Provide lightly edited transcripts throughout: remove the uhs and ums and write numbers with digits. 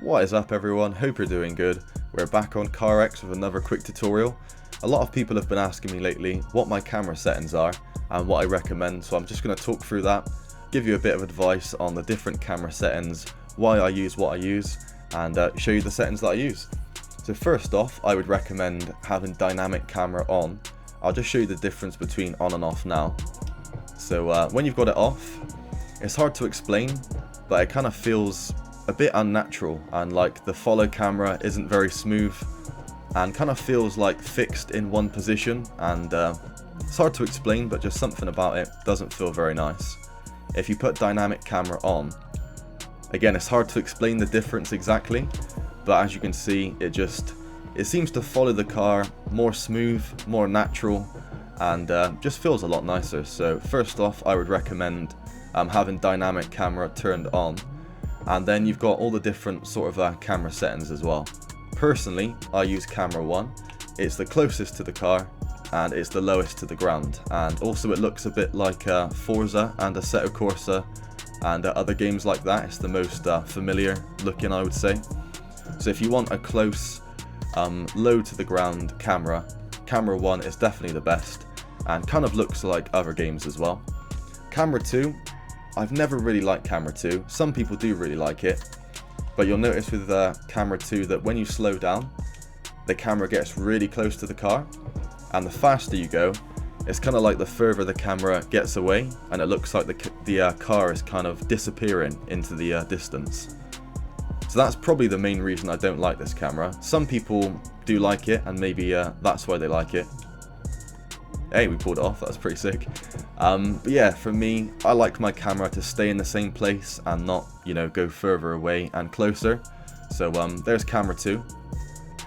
What is up everyone, hope you're doing good. We're back on CarX with another quick tutorial. A lot of people have been asking me lately what my camera settings are and what I recommend, so I'm just going to talk through that, give you a bit of advice on the different camera settings, why I use what I use, and show you the settings that I use. So first off, I would recommend having dynamic camera on. I'll just show you the difference between on and off now. So when you've got it off, it's hard to explain, but it kind of feels a bit unnatural, and like the follow camera isn't very smooth and kind of feels like fixed in one position, and it's hard to explain, but just something about it doesn't feel very nice. If you put dynamic camera on, again, it's hard to explain the difference exactly, but as you can see, it seems to follow the car more smooth, more natural, and just feels a lot nicer. So first off, I would recommend having dynamic camera turned on. And then you've got all the different sort of camera settings as well. Personally, I use camera 1. It's the closest to the car and it's the lowest to the ground. And also it looks a bit like Forza and Assetto Corsa and other games like that. It's the most familiar looking, I would say. So if you want a close, low to the ground camera, camera 1 is definitely the best and kind of looks like other games as well. Camera 2. I've never really liked camera 2, some people do really like it, but you'll notice with camera 2 that when you slow down, the camera gets really close to the car, and the faster you go, it's kind of like the further the camera gets away, and it looks like the car is kind of disappearing into the distance. So that's probably the main reason I don't like this camera. Some people do like it, and maybe that's why they like it. Hey, we pulled it off, that's pretty sick. But yeah, for me, I like my camera to stay in the same place and not, go further away and closer. So there's camera 2.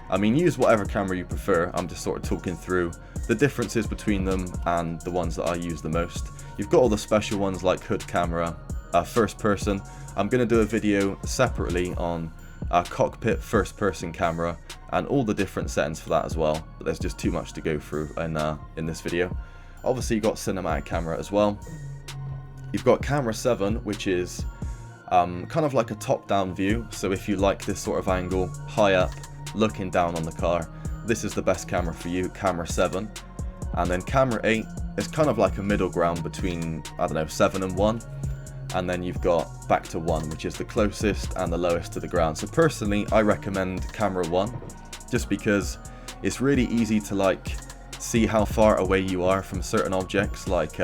I mean, use whatever camera you prefer. I'm just sort of talking through the differences between them and the ones that I use the most. You've got all the special ones like hood camera, first person. I'm going to do a video separately on cockpit first person camera and all the different settings for that as well, but there's just too much to go through in this video. Obviously you've got cinematic camera as well. You've got camera 7, which is kind of like a top-down view, so if you like this sort of angle, high up, looking down on the car, this is the best camera for you, camera 7. And then camera 8 is kind of like a middle ground between, 7 and 1. And then you've got back to 1, which is the closest and the lowest to the ground. So personally, I recommend camera 1, just because it's really easy to see how far away you are from certain objects, like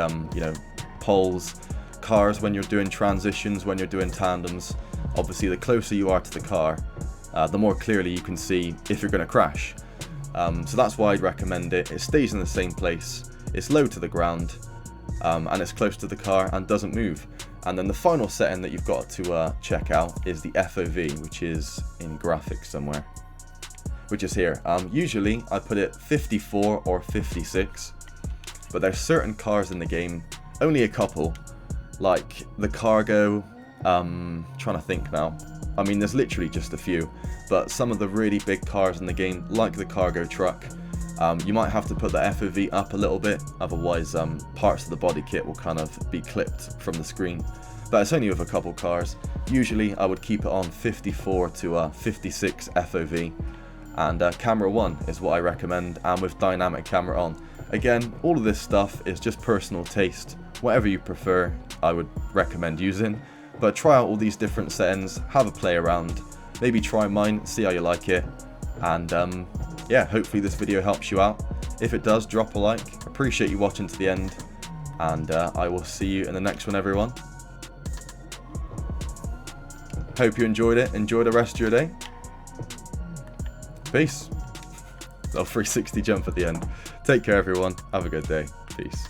poles, cars when you're doing transitions, when you're doing tandems. Obviously, the closer you are to the car, the more clearly you can see if you're going to crash. So that's why I'd recommend it. It stays in the same place, it's low to the ground, and it's close to the car and doesn't move. And then the final setting that you've got to check out is the FOV, which is in graphics somewhere, which is here. Usually I put it 54 or 56, but there's certain cars in the game, only a couple, like the Cargo, trying to think now. I mean, there's literally just a few, but some of the really big cars in the game, like the Cargo truck, you might have to put the FOV up a little bit, otherwise parts of the body kit will kind of be clipped from the screen. But it's only with a couple cars. Usually I would keep it on 54 to 56 FOV, and camera 1 is what I recommend, and with dynamic camera on. Again, all of this stuff is just personal taste. Whatever you prefer, I would recommend using, but try out all these different settings, have a play around, maybe try mine, see how you like it, and yeah, hopefully this video helps you out. If it does, drop a like. Appreciate you watching to the end, and I will see you in the next one, everyone. Hope you enjoyed it. Enjoy the rest of your day. Peace. Little 360 jump at the end. Take care, everyone. Have a good day. Peace.